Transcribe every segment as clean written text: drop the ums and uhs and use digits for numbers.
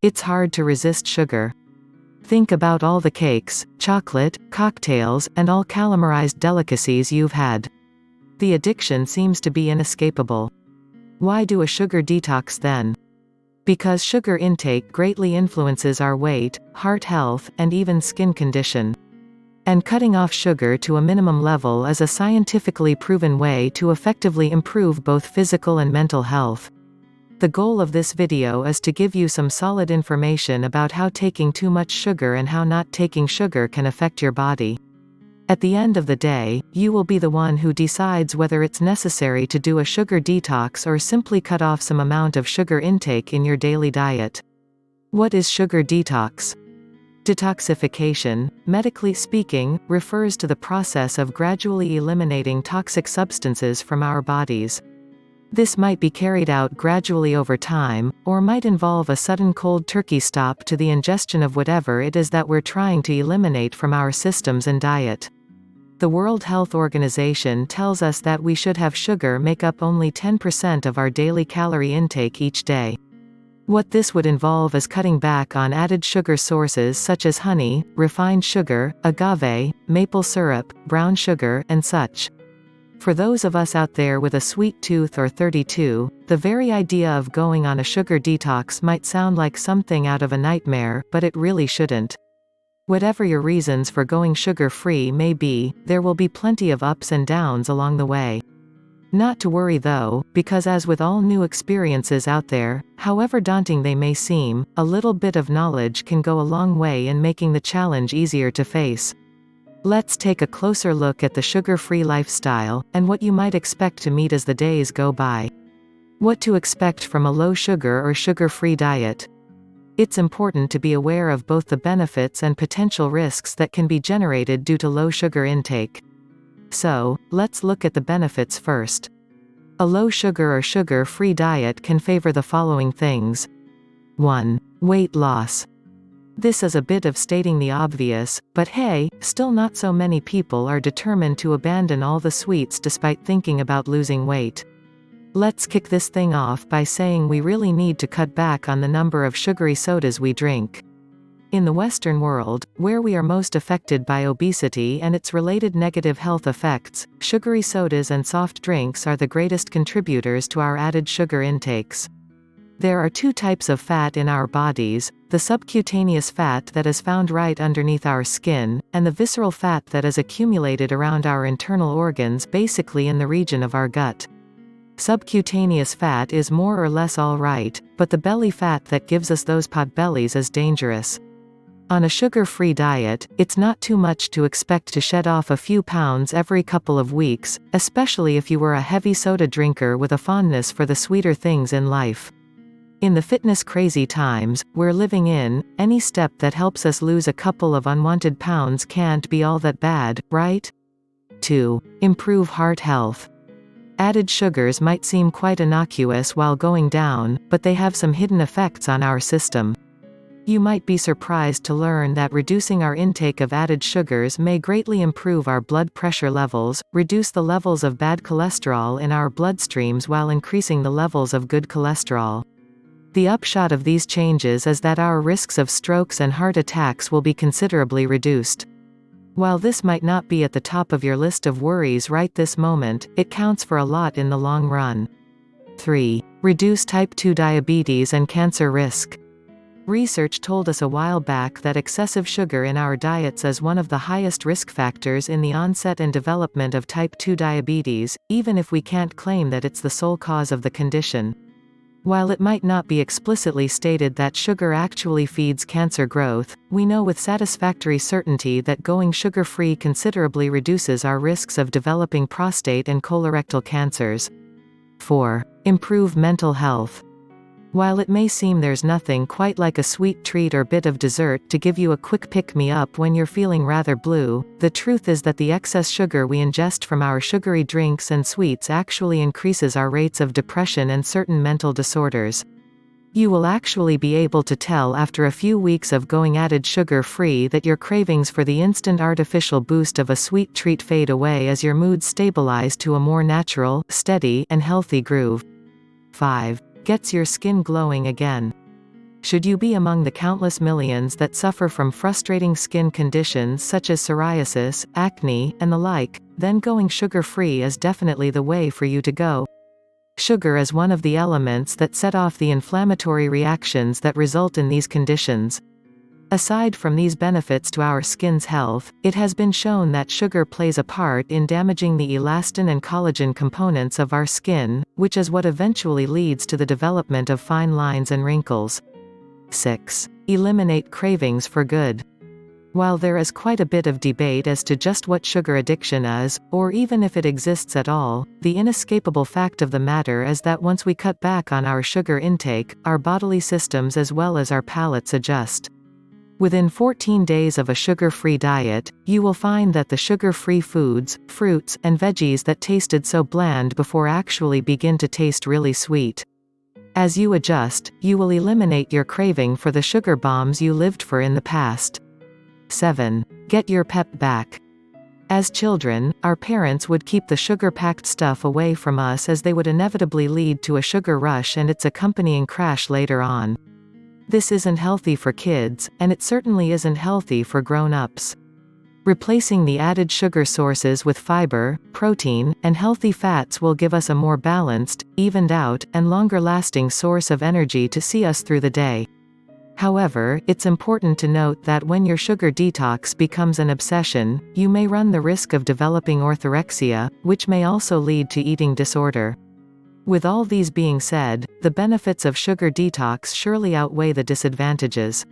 It's hard to resist sugar. Think about all the cakes, chocolate, cocktails, and all caramelized delicacies you've had. The addiction seems to be inescapable. Why do a sugar detox then? Because sugar intake greatly influences our weight, heart health, and even skin condition. And cutting off sugar to a minimum level is a scientifically proven way to effectively improve both physical and mental health. The goal of this video is to give you some solid information about how taking too much sugar and how not taking sugar can affect your body. At the end of the day, you will be the one who decides whether it's necessary to do a sugar detox or simply cut off some amount of sugar intake in your daily diet. What is sugar detox? Detoxification, medically speaking, refers to the process of gradually eliminating toxic substances from our bodies. This might be carried out gradually over time, or might involve a sudden cold turkey stop to the ingestion of whatever it is that we're trying to eliminate from our systems and diet. The World Health Organization tells us that we should have sugar make up only 10% of our daily calorie intake each day. What this would involve is cutting back on added sugar sources such as honey, refined sugar, agave, maple syrup, brown sugar, and such. For those of us out there with a sweet tooth or 32, the very idea of going on a sugar detox might sound like something out of a nightmare, but it really shouldn't. Whatever your reasons for going sugar-free may be, there will be plenty of ups and downs along the way. Not to worry though, because as with all new experiences out there, however daunting they may seem, a little bit of knowledge can go a long way in making the challenge easier to face. Let's take a closer look at the sugar-free lifestyle, and what you might expect to meet as the days go by. What to expect from a low-sugar or sugar-free diet. It's important to be aware of both the benefits and potential risks that can be generated due to low sugar intake. So, let's look at the benefits first. A low-sugar or sugar-free diet can favor the following things. 1. Weight loss. This is a bit of stating the obvious, but hey, still not so many people are determined to abandon all the sweets despite thinking about losing weight. Let's kick this thing off by saying we really need to cut back on the number of sugary sodas we drink. In the Western world, where we are most affected by obesity and its related negative health effects, sugary sodas and soft drinks are the greatest contributors to our added sugar intakes. There are two types of fat in our bodies, the subcutaneous fat that is found right underneath our skin, and the visceral fat that is accumulated around our internal organs, basically in the region of our gut. Subcutaneous fat is more or less all right, but the belly fat that gives us those pot bellies is dangerous. On a sugar-free diet, it's not too much to expect to shed off a few pounds every couple of weeks, especially if you were a heavy soda drinker with a fondness for the sweeter things in life. In the fitness-crazy times we're living in, any step that helps us lose a couple of unwanted pounds can't be all that bad, right? 2. Improve heart health. Added sugars might seem quite innocuous while going down, but they have some hidden effects on our system. You might be surprised to learn that reducing our intake of added sugars may greatly improve our blood pressure levels, reduce the levels of bad cholesterol in our bloodstreams while increasing the levels of good cholesterol. The upshot of these changes is that our risks of strokes and heart attacks will be considerably reduced. While this might not be at the top of your list of worries right this moment, it counts for a lot in the long run. 3. Reduce type 2 diabetes and cancer risk. Research told us a while back that excessive sugar in our diets is one of the highest risk factors in the onset and development of type 2 diabetes, even if we can't claim that it's the sole cause of the condition. While it might not be explicitly stated that sugar actually feeds cancer growth, we know with satisfactory certainty that going sugar-free considerably reduces our risks of developing prostate and colorectal cancers. 4. Improve mental health. While it may seem there's nothing quite like a sweet treat or bit of dessert to give you a quick pick-me-up when you're feeling rather blue, the truth is that the excess sugar we ingest from our sugary drinks and sweets actually increases our rates of depression and certain mental disorders. You will actually be able to tell after a few weeks of going added sugar-free that your cravings for the instant artificial boost of a sweet treat fade away as your mood stabilizes to a more natural, steady, and healthy groove. 5. Gets your skin glowing again. Should you be among the countless millions that suffer from frustrating skin conditions such as psoriasis, acne, and the like, then going sugar-free is definitely the way for you to go. Sugar is one of the elements that set off the inflammatory reactions that result in these conditions. Aside from these benefits to our skin's health, it has been shown that sugar plays a part in damaging the elastin and collagen components of our skin, which is what eventually leads to the development of fine lines and wrinkles. 6. Eliminate cravings for good. While there is quite a bit of debate as to just what sugar addiction is, or even if it exists at all, the inescapable fact of the matter is that once we cut back on our sugar intake, our bodily systems as well as our palates adjust. Within 14 days of a sugar-free diet, you will find that the sugar-free foods, fruits, and veggies that tasted so bland before actually begin to taste really sweet. As you adjust, you will eliminate your craving for the sugar bombs you lived for in the past. 7. Get your pep back. As children, our parents would keep the sugar-packed stuff away from us as they would inevitably lead to a sugar rush and its accompanying crash later on. This isn't healthy for kids, and it certainly isn't healthy for grown-ups. Replacing the added sugar sources with fiber, protein, and healthy fats will give us a more balanced, evened out, and longer-lasting source of energy to see us through the day. However, it's important to note that when your sugar detox becomes an obsession, you may run the risk of developing orthorexia, which may also lead to eating disorder. With all these being said, the benefits of sugar detox surely outweigh the disadvantages.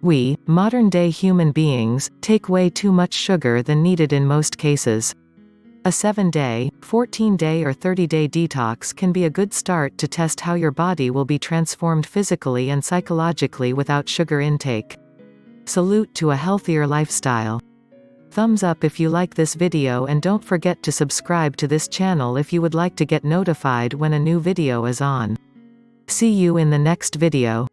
We, modern-day human beings, take way too much sugar than needed in most cases. A 7-day, 14-day or 30-day detox can be a good start to test how your body will be transformed physically and psychologically without sugar intake. Salute to a healthier lifestyle. Thumbs up if you like this video and don't forget to subscribe to this channel if you would like to get notified when a new video is on. See you in the next video.